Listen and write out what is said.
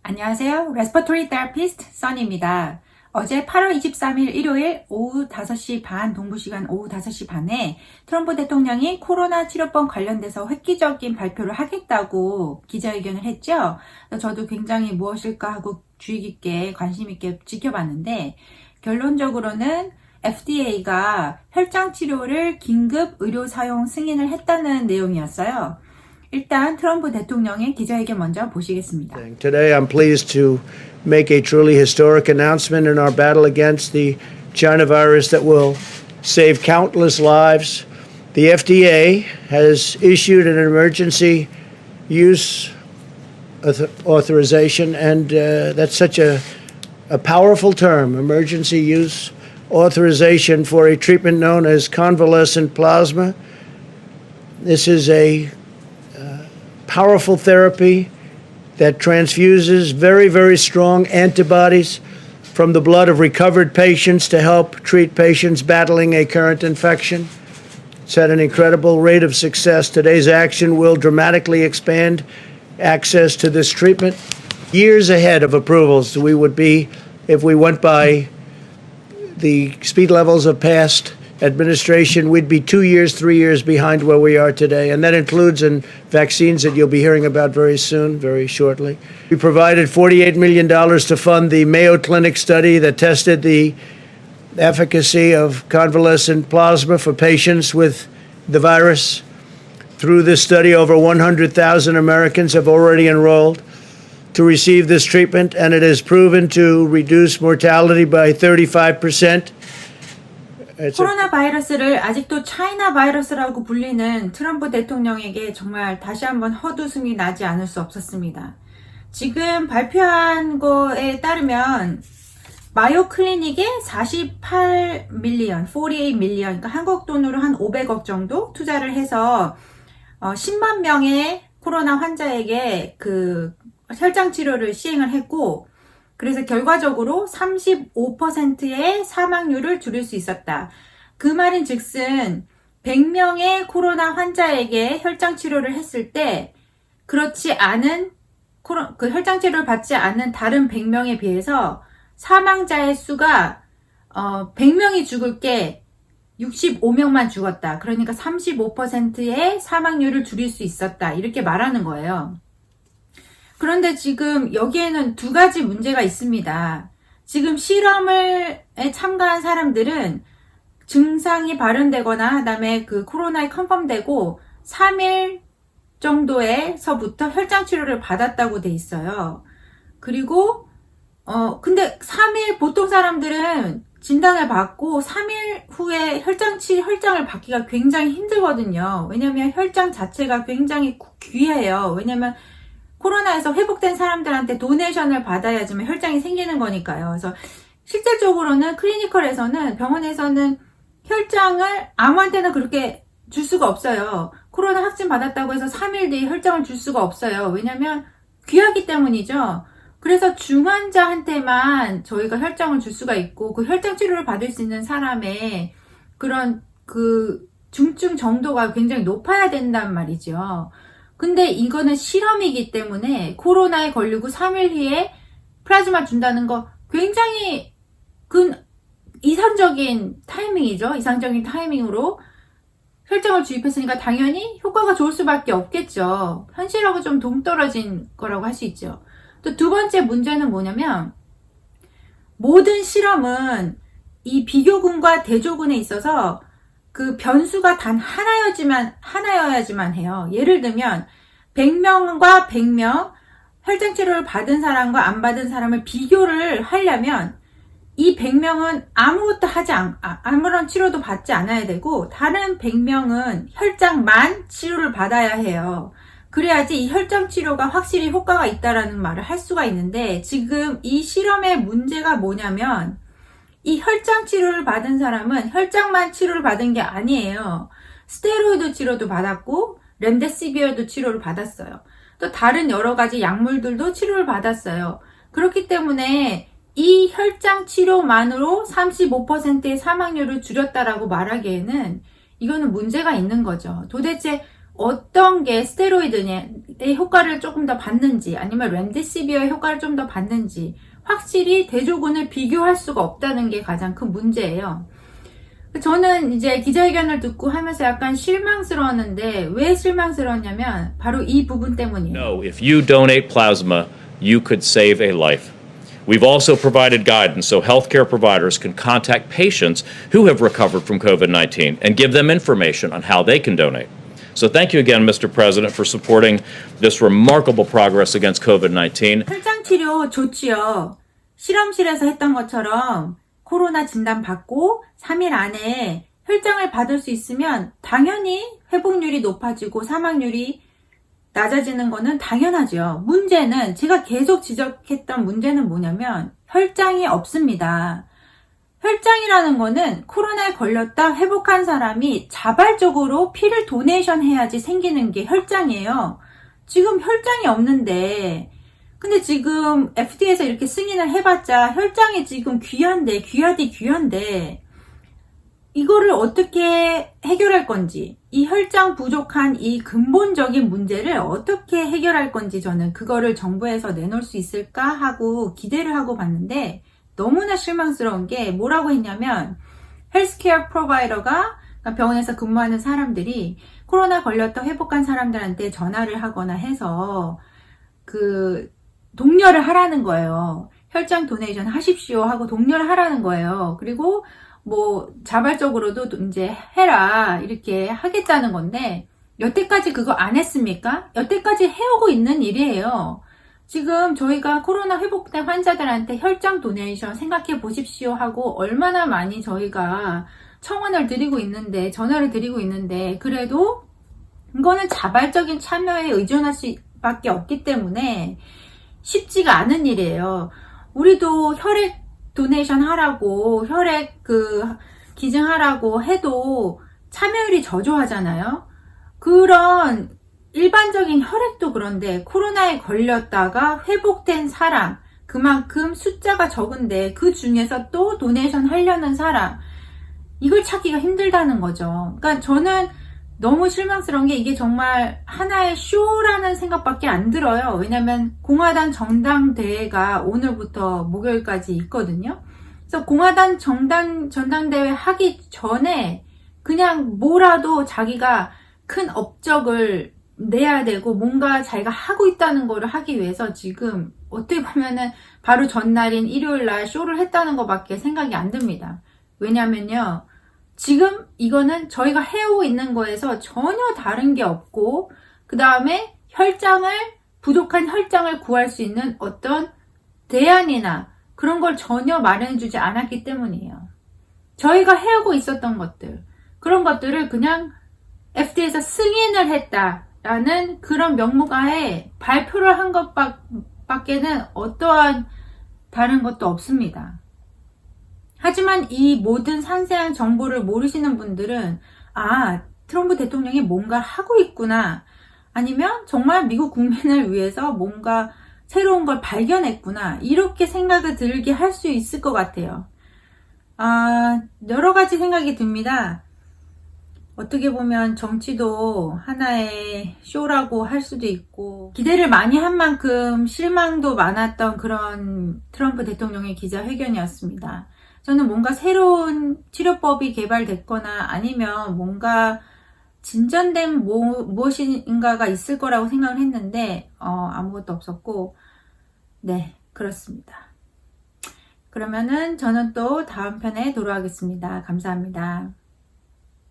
안녕하세요. Respiratory Therapist 써니입니다. 어제 8월 23일 일요일 오후 5시 반, 동부시간 오후 5시 반에 트럼프 대통령이 코로나 치료법 관련돼서 획기적인 발표를 하겠다고 기자회견을 했죠. 저도 굉장히 무엇일까 하고 주의 깊게 관심 있게 지켜봤는데 결론적으로는 FDA가 혈장 치료를 긴급 의료 사용 승인을 했다는 내용이었어요. 일단 트럼프 대통령의 기자회견 먼저 보시겠습니다. Today I'm pleased to make a truly historic announcement in our battle against the China virus that will save countless lives. The FDA has issued an emergency use authorization, and that's such a powerful term, emergency use authorization for a treatment known as convalescent plasma. This is a powerful therapy that transfuses very, very strong antibodies from the blood of recovered patients to help treat patients battling a current infection. It's had an incredible rate of success. Today's action will dramatically expand access to this treatment. Years ahead of approvals we would be if we went by the speed levels of past administration. We'd be 2 years, 3 years behind where we are today, and that includes in vaccines that you'll be hearing about very soon, very shortly. We provided $48 million to fund the Mayo Clinic study that tested the efficacy of convalescent plasma for patients with the virus. Through this study, over 100,000 Americans have already enrolled to receive this treatment, and it has proven to reduce mortality by 35%. 코로나 바이러스를 아직도 차이나 바이러스라고 불리는 트럼프 대통령에게 정말 다시 한번 헛웃음이 나지 않을 수 없었습니다. 지금 발표한 거에 따르면 마요 클리닉에 48 밀리언, 그러니까 한국 돈으로 한 500억 정도 투자를 해서 10만 명의 코로나 환자에게 그 혈장 치료를 시행을 했고, 그래서 결과적으로 35%의 사망률을 줄일 수 있었다. 그 말인 즉슨 100명의 코로나 환자에게 혈장 치료를 했을 때 그렇지 않은 그 혈장 치료를 받지 않는 다른 100명에 비해서 사망자의 수가 100명이 죽을 게 65명만 죽었다. 그러니까 35%의 사망률을 줄일 수 있었다. 이렇게 말하는 거예요. 그런데 지금 여기에는 두 가지 문제가 있습니다. 지금 실험에 참가한 사람들은 증상이 발현되거나 그다음에 그 코로나에 컨펌되고 3일 정도에서부터 혈장 치료를 받았다고 돼 있어요. 그리고 근데 3일 보통 사람들은 진단을 받고 3일 후에 혈장을 받기가 굉장히 힘들거든요. 왜냐면 혈장 자체가 굉장히 귀해요. 왜냐면 코로나에서 회복된 사람들한테 도네이션을 받아야지만 혈장이 생기는 거니까요. 그래서 실질적으로는 클리니컬에서는 병원에서는 혈장을 아무한테나 그렇게 줄 수가 없어요. 코로나 확진 받았다고 해서 3일 뒤에 혈장을 줄 수가 없어요. 왜냐면 귀하기 때문이죠. 그래서 중환자한테만 저희가 혈장을 줄 수가 있고, 그 혈장 치료를 받을 수 있는 사람의 그런 그 중증 정도가 굉장히 높아야 된단 말이죠. 근데 이거는 실험이기 때문에 코로나에 걸리고 3일 후에 플라즈마 준다는 거 굉장히 이상적인 타이밍이죠. 이상적인 타이밍으로 혈장을 주입했으니까 당연히 효과가 좋을 수밖에 없겠죠. 현실하고 좀 동떨어진 거라고 할 수 있죠. 또 두 번째 문제는 뭐냐면, 모든 실험은 이 비교군과 대조군에 있어서 그 변수가 단 하나여야지만 해요. 예를 들면 100명과 100명 혈장 치료를 받은 사람과 안 받은 사람을 비교를 하려면 이 100명은 아무것도 하지 아무런 치료도 받지 않아야 되고, 다른 100명은 혈장만 치료를 받아야 해요. 그래야지 이 혈장 치료가 확실히 효과가 있다라는 말을 할 수가 있는데, 지금 이 실험의 문제가 뭐냐면 이 혈장 치료를 받은 사람은 혈장만 치료를 받은 게 아니에요. 스테로이드 치료도 받았고 렘데시비어도 치료를 받았어요. 또 다른 여러 가지 약물들도 치료를 받았어요. 그렇기 때문에 이 혈장 치료만으로 35%의 사망률을 줄였다라고 말하기에는 이거는 문제가 있는 거죠. 도대체 어떤 게 스테로이드의 효과를 조금 더 받는지 아니면 렘데시비어의 효과를 좀 더 받는지 확실히 대조군을 비교할 수가 없다는 게 가장 큰 문제예요. 저는 이제 기자회견을 듣고 하면서 약간 실망스러웠는데 왜 실망스러웠냐면 바로 이 부분 때문이에요. No, if you donate plasma, you could save a life. We've also provided guidance so healthcare providers can contact patients who have recovered from COVID-19 and give them information on how they can donate. So thank you again, Mr. President, for supporting this remarkable progress against COVID-19. 혈장 치료 좋지요. 실험실에서 했던 것처럼 코로나 진단 받고 3일 안에 혈장을 받을 수 있으면 당연히 회복률이 높아지고 사망률이 낮아지는 거는 당연하죠. 문제는 제가 계속 지적했던 문제는 뭐냐면 혈장이 없습니다. 혈장이라는 거는 코로나에 걸렸다 회복한 사람이 자발적으로 피를 도네이션 해야지 생기는 게 혈장이에요. 지금 혈장이 없는데 근데 지금 FDA에서 이렇게 승인을 해봤자 혈장이 지금 귀한데 이거를 어떻게 해결할 건지 이 혈장 부족한 이 근본적인 문제를 어떻게 해결할 건지 저는 그거를 정부에서 내놓을 수 있을까 하고 기대를 하고 봤는데 너무나 실망스러운 게 뭐라고 했냐면 헬스케어 프로바이더가 병원에서 근무하는 사람들이 코로나 걸렸다 회복한 사람들한테 전화를 하거나 해서 그 독려를 하라는 거예요. 혈장 도네이션 하십시오 하고 독려를 하라는 거예요. 그리고 뭐 자발적으로도 이제 해라 이렇게 하겠다는 건데 여태까지 그거 안 했습니까? 여태까지 해오고 있는 일이에요. 지금 저희가 코로나 회복된 환자들한테 혈장 도네이션 생각해 보십시오 하고 얼마나 많이 저희가 청원을 드리고 있는데 전화를 드리고 있는데 그래도 이거는 자발적인 참여에 의존할 수밖에 없기 때문에 쉽지가 않은 일이에요. 우리도 혈액 도네이션 하라고 혈액 기증하라고 해도 참여율이 저조하잖아요. 그런 일반적인 혈액도 그런데 코로나에 걸렸다가 회복된 사람 그만큼 숫자가 적은데 그 중에서 또 도네이션 하려는 사람 이걸 찾기가 힘들다는 거죠. 그러니까 저는 너무 실망스러운 게 이게 정말 하나의 쇼라는 생각밖에 안 들어요. 왜냐면 공화당 전당대회가 오늘부터 목요일까지 있거든요. 그래서 공화당 전당대회 하기 전에 그냥 뭐라도 자기가 큰 업적을 내야 되고 뭔가 자기가 하고 있다는 거를 하기 위해서 지금 어떻게 보면은 바로 전날인 일요일날 쇼를 했다는 것밖에 생각이 안 듭니다. 왜냐면요. 지금 이거는 저희가 해오고 있는 거에서 전혀 다른 게 없고 그 다음에 부족한 혈장을 구할 수 있는 어떤 대안이나 그런 걸 전혀 마련해주지 않았기 때문이에요. 저희가 해오고 있었던 것들 그런 것들을 그냥 FDA에서 승인을 했다라는 그런 명목하에 발표를 한 것밖에는 어떠한 다른 것도 없습니다. 하지만 이 모든 상세한 정보를 모르시는 분들은 트럼프 대통령이 뭔가 하고 있구나 아니면 정말 미국 국민을 위해서 뭔가 새로운 걸 발견했구나 이렇게 생각을 들게 할 수 있을 것 같아요. 여러 가지 생각이 듭니다. 어떻게 보면 정치도 하나의 쇼라고 할 수도 있고 기대를 많이 한 만큼 실망도 많았던 그런 트럼프 대통령의 기자회견이었습니다. 저는 뭔가 새로운 치료법이 개발됐거나 아니면 뭔가 진전된 무엇인가가 있을 거라고 생각을 했는데 아무것도 없었고 네 그렇습니다. 그러면은 저는 또 다음 편에 돌아오겠습니다. 감사합니다.